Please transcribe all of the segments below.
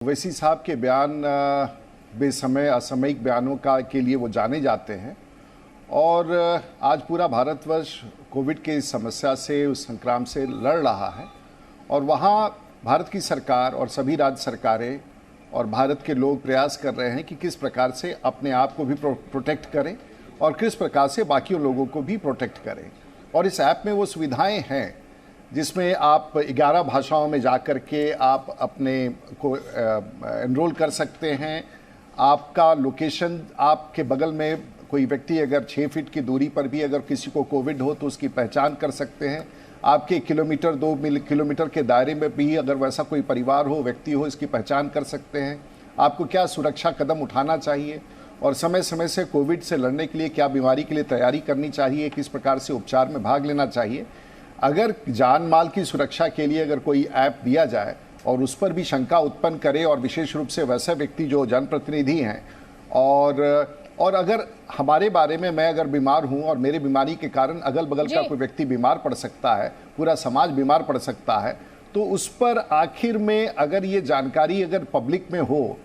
ओवैसी साहब के बयान बेसमय असामयिक बयानों के लिए वो जाने जाते हैं और आज पूरा भारतवर्ष कोविड की समस्या से, उस संक्राम से लड़ रहा है और वहाँ भारत की सरकार और सभी राज्य सरकारें और भारत के लोग प्रयास कर रहे हैं कि किस प्रकार से अपने आप को भी प्रोटेक्ट करें और किस प्रकार से बाकी लोगों को भी प्रोटेक्ट करें। और इस ऐप में वो सुविधाएं हैं जिसमें आप 11 भाषाओं में जाकर के आप अपने को एनरोल कर सकते हैं। आपका लोकेशन, आपके बगल में कोई व्यक्ति अगर 6 फीट की दूरी पर भी अगर किसी को कोविड हो तो उसकी पहचान कर सकते हैं। आपके किलोमीटर 2 किलोमीटर के दायरे में भी अगर वैसा कोई परिवार हो, व्यक्ति हो, इसकी पहचान कर सकते हैं। आपको क्या सुरक्षा कदम उठाना चाहिए और समय समय से कोविड से लड़ने के लिए क्या बीमारी के लिए तैयारी करनी चाहिए, किस प्रकार से उपचार में भाग लेना चाहिए। अगर जान माल की सुरक्षा के लिए अगर कोई ऐप दिया जाए और उस पर भी शंका उत्पन्न करे और विशेष रूप से वैसे व्यक्ति जो जनप्रतिनिधि हैं और अगर हमारे बारे में, मैं अगर बीमार हूं और मेरे बीमारी के कारण अगल बगल का कोई व्यक्ति बीमार पड़ सकता है, पूरा समाज बीमार पड़ सकता है, तो उस पर आखिर में अगर ये जानकारी अगर पब्लिक में हो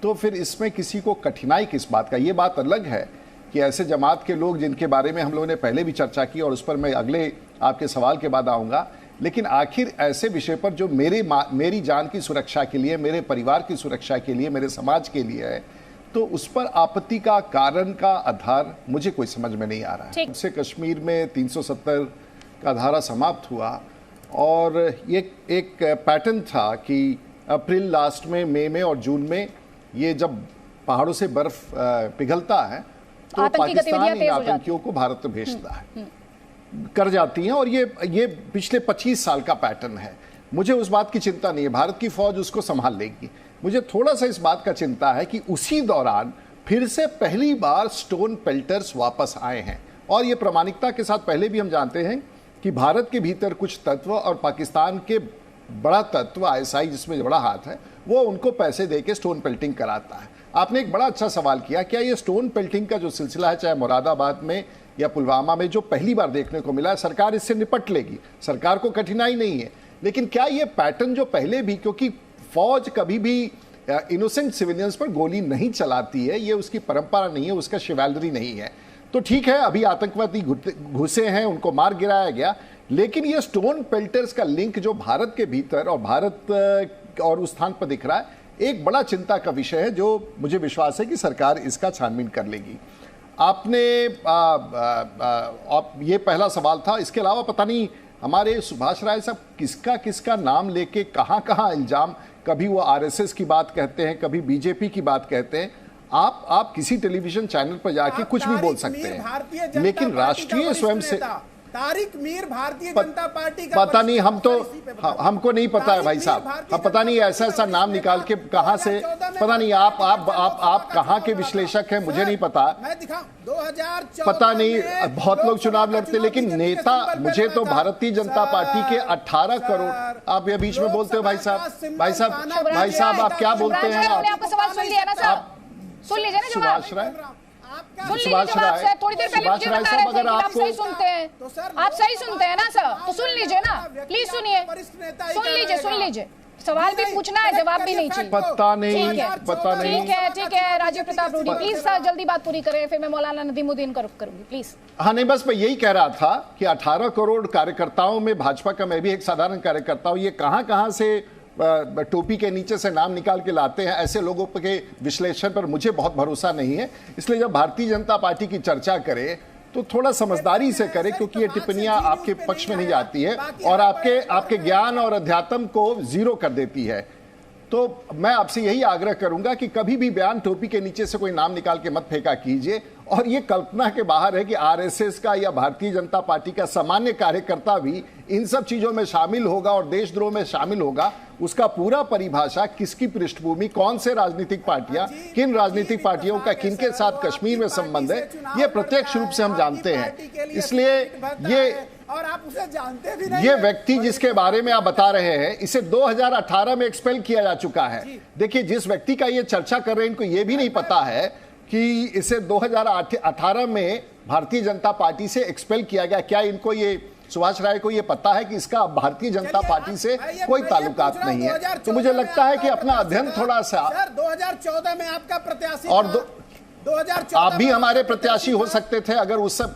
तो फिर इसमें किसी को कठिनाई किस बात का। ये बात अलग है कि ऐसे जमात के लोग जिनके बारे में हम लोगों ने पहले भी चर्चा की और उस पर मैं अगले आपके सवाल के बाद आऊँगा, लेकिन आखिर ऐसे विषय पर जो मेरी जान की सुरक्षा के लिए, मेरे परिवार की सुरक्षा के लिए, मेरे समाज के लिए है, तो उस पर आपत्ति का कारण का आधार मुझे कोई समझ में नहीं आ रहा है। उससे कश्मीर में 370 का धारा समाप्त हुआ और ये एक पैटर्न था कि अप्रैल लास्ट में, मई में और जून में ये जब पहाड़ों से बर्फ पिघलता है तो पाकिस्तान इन आतंकियों को भारत भेजता है, कर जाती हैं और ये पिछले 25 साल का पैटर्न है। मुझे उस बात की चिंता नहीं है, भारत की फौज उसको संभाल लेगी। मुझे थोड़ा सा इस बात का चिंता है कि उसी दौरान फिर से पहली बार स्टोन पेल्टर्स वापस आए हैं और ये प्रामाणिकता के साथ पहले भी हम जानते हैं कि भारत के भीतर कुछ तत्व और पाकिस्तान के बड़ा तत्व आईएसआई जिसमें बड़ा हाथ है, वो उनको पैसे दे के स्टोन पेल्टिंग कराता है। आपने एक बड़ा अच्छा सवाल किया, क्या ये स्टोन पेल्टिंग का जो सिलसिला है, चाहे मुरादाबाद में या पुलवामा में जो पहली बार देखने को मिला है, सरकार इससे निपट लेगी, सरकार को कठिनाई नहीं है। लेकिन क्या ये पैटर्न जो पहले भी, क्योंकि फौज कभी भी इनोसेंट सिविलियंस पर गोली नहीं चलाती है, ये उसकी परंपरा नहीं है, उसका शिवैलरी नहीं है, तो ठीक है अभी आतंकवादी घुसे हैं, उनको मार गिराया गया, लेकिन ये स्टोन पेल्टर्स का लिंक जो भारत के भीतर और भारत और उस स्थान पर दिख रहा है, एक बड़ा चिंता का विषय है जो मुझे विश्वास है कि सरकार इसका छानबीन कर लेगी। आपने ये पहला सवाल था। इसके अलावा पता नहीं हमारे सुभाष राय साहब किसका नाम लेके कहाँ इल्जाम, कभी वो आरएसएस की बात कहते हैं, कभी बीजेपी की बात कहते हैं। आप किसी टेलीविजन चैनल पर जाके कुछ भी बोल सकते हैं, लेकिन राष्ट्रीय स्वयं से तारिक मीर भारतीय जनता पार्टी का पता नहीं, हमको नहीं पता है भाई साहब, हम पता नहीं ऐसा नाम निकाल के कहां से, पता नहीं आप कहां के विश्लेषक हैं, मुझे नहीं पता। मैं दिखाऊं 2014 पता नहीं, बहुत लोग चुनाव लड़ते, लेकिन नेता मुझे तो भारतीय जनता पार्टी के 18 करोड़। आप ये बीच में बोलते हो भाई साहब आप क्या बोलते हैं? सुभाष राय थोड़ी देर पहले मुझे बता रहे थे कि आप सही सुनते हैं, आप सही सुनते हैं ना सर, तो सुन लीजिए ना, प्लीज सुनिए, सुन लीजिए। सवाल भी पूछना है, जवाब भी नहीं चाहिए। पता नहीं। ठीक है राजीव प्रताप रूडी, प्लीज सर जल्दी बात पूरी करें, फिर मैं मौलाना नदीमुद्दीन का रुख करूंगी, प्लीज। हाँ नहीं, बस मैं यही कह रहा था कि 18 करोड़ कार्यकर्ताओं में भाजपा का मैं भी एक साधारण कार्यकर्ता हूं, ये कहां से टोपी के नीचे से नाम निकाल के लाते हैं, ऐसे लोगों के विश्लेषण पर मुझे बहुत भरोसा नहीं है। इसलिए जब भारतीय जनता पार्टी की चर्चा करे तो थोड़ा समझदारी से करे, क्योंकि ये टिप्पणियां आपके पक्ष में नहीं जाती है और आपके ज्ञान और अध्यात्म को जीरो कर देती है। तो मैं आपसे यही आग्रह करूंगा कि कभी भी बयान टोपी के नीचे से कोई नाम निकाल के मत फेंका कीजिए। और ये कल्पना के बाहर है कि आरएसएस का या भारतीय जनता पार्टी का सामान्य कार्यकर्ता भी इन सब चीजों में शामिल होगा और देशद्रोह में शामिल होगा। उसका पूरा परिभाषा, किसकी पृष्ठभूमि, कौन से राजनीतिक पार्टियां, किन राजनीतिक पार्टियों का किनके साथ कश्मीर में संबंध है, ये प्रत्यक्ष रूप से हम जानते हैं। इसलिए ये और आप उसे जानते भी नहीं। ये व्यक्ति जिसके बारे में आप बता रहे हैं, इसे 2018 में एक्सपेल किया जा चुका है। देखिए, जिस व्यक्ति का ये चर्चा कर रहे हैं, इनको ये भी नहीं पता है कि इसे 2018 में भारतीय जनता पार्टी से एक्सपेल किया गया। क्या इनको ये सुभाष राय को ये पता है कि इसका भारतीय जनता पार्टी से कोई ताल्लुकात नहीं है। तो मुझे लगता है कि अपना अध्ययन थोड़ा सा, 2014 में आपका प्रत्याशी और 2014 आप भी हमारे प्रत्याशी हो सकते थे अगर उस सब,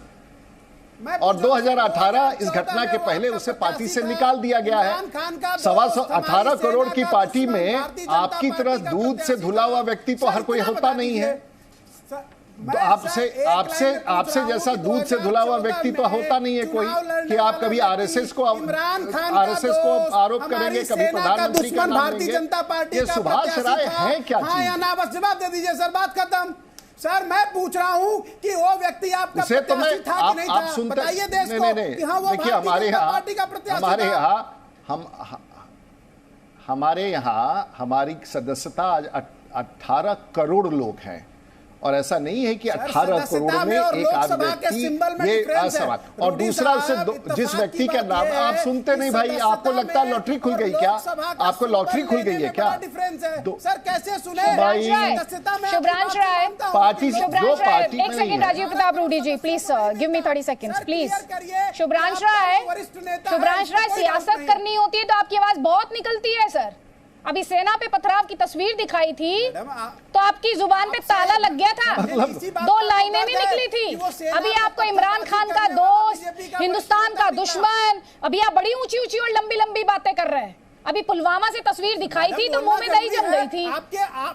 और 2018 इस घटना के पहले उसे पार्टी से निकाल दिया गया है। 18 करोड़ की पार्टी में आपकी तरह दूध से धुला हुआ व्यक्ति तो हर कोई होता नहीं है। तो आपसे जैसा दूध से धुला हुआ व्यक्ति तो होता नहीं है कोई, कि आप कभी आरएसएस को आरोप करेंगे, कभी प्रधानमंत्री का नाम भारतीय जनता पार्टी। ये सुभाष राय है क्या चीज? या ना, बस जवाब दे दीजिए सर, बात खत्म। सर मैं पूछ रहा हूं कि वो व्यक्ति आपका प्रत्याशी था कि नहीं था? बताइए देश को कि हाँ वो देखिए, हमारे यहाँ हमारी सदस्यता आज 18 करोड़ लोग हैं, और ऐसा नहीं है कि 18 करोड़ में एक आध व्यक्ति ये असमान। और दूसरा जिस व्यक्ति का नाम आप सुनते नहीं भाई, आपको लगता है लॉटरी खुल गई क्या? आपको लॉटरी खुल गई है क्या? सर कैसे सुने भाई, शुभ्रांश राय पार्टी जो पार्टी एक second, Rajiv Pratap Rudy ji please give me 30 seconds please. Shubhransh Rai सियासत करनी होती है तो आपकी आवाज बहुत निकलती है सर। अभी सेना पे पथराव की तस्वीर दिखाई थी तो आपकी जुबान पे ताला लग गया था, 2 लाइनें नहीं निकली थी। अभी आपको इमरान खान का दोस्त, हिंदुस्तान का दुश्मन, अभी आप बड़ी ऊंची ऊंची और लंबी लंबी बातें कर रहे हैं। अभी पुलवामा से तस्वीर दिखाई थी तो मुंह में दही जम गई थी।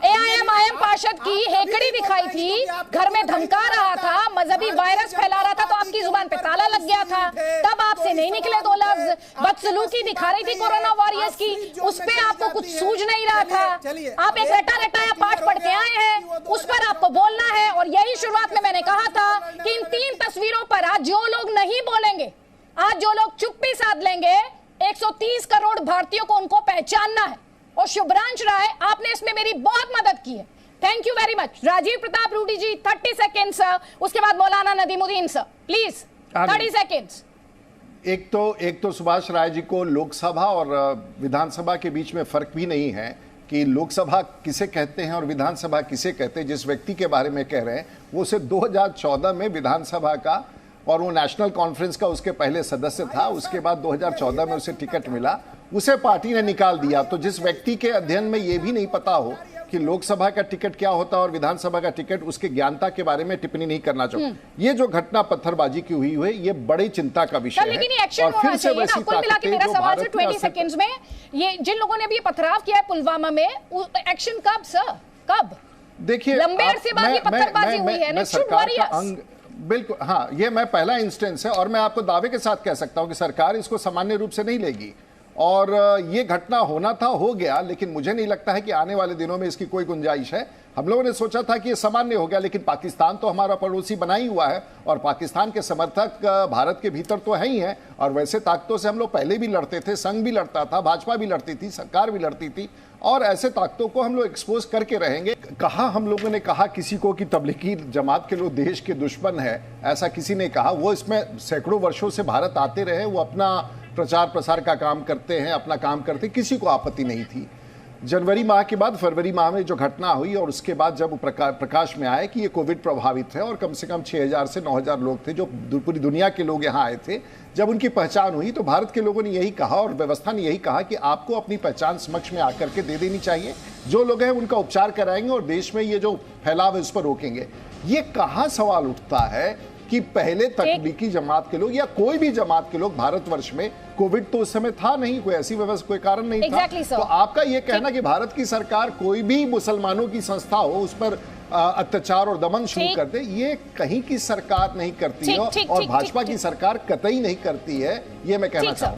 AIM पार्षद की हेकड़ी दिखाई थी, घर में धमका रहा था, मजहबी वायरस फैला रहा था तो आपकी जुबान पे ताला लग गया था, तब आपसे नहीं निकले 2 लफ्ज। बदसलूकी दिखा रही थी कोरोना वॉरियर्स की, उस पे आपको कुछ सूझ नहीं रहा था। आप एक रटाया पाठ पढ़ के आए हैं, उस पर आपको बोलना है। और यही शुरुआत में मैंने कहा था कि इन 3 तस्वीरों पर आज जो लोग नहीं बोलेंगे, आज जो लोग चुप्पी साध लेंगे, 130 करोड़ भारतीयों को उनको पहचानना है। और शुभ्रांश राय, आपने इसमें मेरी बहुत मदद की है, thank you very much. Rajiv Pratap Rudy ji 30 seconds, उसके बाद मौलाना नदीमुद्दीन सर प्लीज 30 सेकेंड्स। एक तो सुभाष राय जी को लोकसभा और विधानसभा के बीच में फर्क भी नहीं है कि लोकसभा किसे कहते हैं और विधानसभा किसे कहते हैं। जिस व्यक्ति के बारे में कह रहे हैं वो सिर्फ 2014 में विधानसभा का और वो नेशनल कॉन्फ्रेंस का उसके पहले सदस्य था, उसके बाद 2014 में उसे टिकट मिला, उसे पार्टी ने निकाल दिया। तो जिस व्यक्ति के अध्ययन में ये भी नहीं पता हो कि लोकसभा का टिकट क्या होता है और विधानसभा का टिकट, उसके ज्ञानता के बारे में टिप्पणी नहीं करना चाहूँ। ये जो घटना पत्थरबाजी की हुई है ये बड़ी चिंता का विषय है। और फिर से वैसी ताकतें जो भारत 20 सेकंड्स में ये जिन लोगों ने भी पथराव किया है पुलवामा में, एक्शन कब सर, कब? देखिए लंबे अरसे बाद ये पत्थरबाजी हुई है। बिल्कुल हाँ, ये मैं पहला इंस्टेंस है और मैं आपको दावे के साथ कह सकता हूं कि सरकार इसको सामान्य रूप से नहीं लेगी। और ये घटना होना था, हो गया, लेकिन मुझे नहीं लगता है कि आने वाले दिनों में इसकी कोई गुंजाइश है। हम लोगों ने सोचा था कि ये सामान्य हो गया, लेकिन पाकिस्तान तो हमारा पड़ोसी बना ही हुआ है और पाकिस्तान के समर्थक भारत के भीतर तो है ही हैं। और वैसे ताकतों से हम लोग पहले भी लड़ते थे, संघ भी लड़ता था, भाजपा भी लड़ती थी, सरकार भी लड़ती थी, और ऐसे ताकतों को हम लोग एक्सपोज करके रहेंगे। कहा हम लोगों ने कहा किसी को कि तबलीगी जमात के लोग देश के दुश्मन है, ऐसा किसी ने कहा। वो इसमें सैकड़ों वर्षों से भारत आते रहे, वो अपना प्रचार प्रसार का काम करते हैं, अपना काम करते, किसी को आपत्ति नहीं थी। जनवरी माह के बाद फरवरी माह में जो घटना हुई और उसके बाद जब प्रकाश में आया कि ये कोविड प्रभावित है और कम से कम 6000 से 9000 लोग थे जो पूरी दुनिया के लोग यहाँ आए थे, जब उनकी पहचान हुई तो भारत के लोगों ने यही कहा और व्यवस्था ने यही कहा कि आपको अपनी पहचान समक्ष में आकर के दे देनी चाहिए। जो लोग हैं उनका उपचार कराएंगे और देश में ये जो फैलाव है उस पर रोकेंगे। ये कहाँ सवाल उठता है कि पहले तबलीगी जमात के लोग या कोई भी जमात के लोग भारतवर्ष में, कोविड तो उस समय था नहीं, कोई ऐसी व्यवस्था, कोई कारण नहीं था। तो आपका ये कहना कि भारत की सरकार कोई भी मुसलमानों की संस्था हो उस पर अत्याचार और दमन शुरू कर दे, ये कहीं की सरकार नहीं करती है और भाजपा की सरकार कतई नहीं करती है, ये मैं कहना चाहूँ।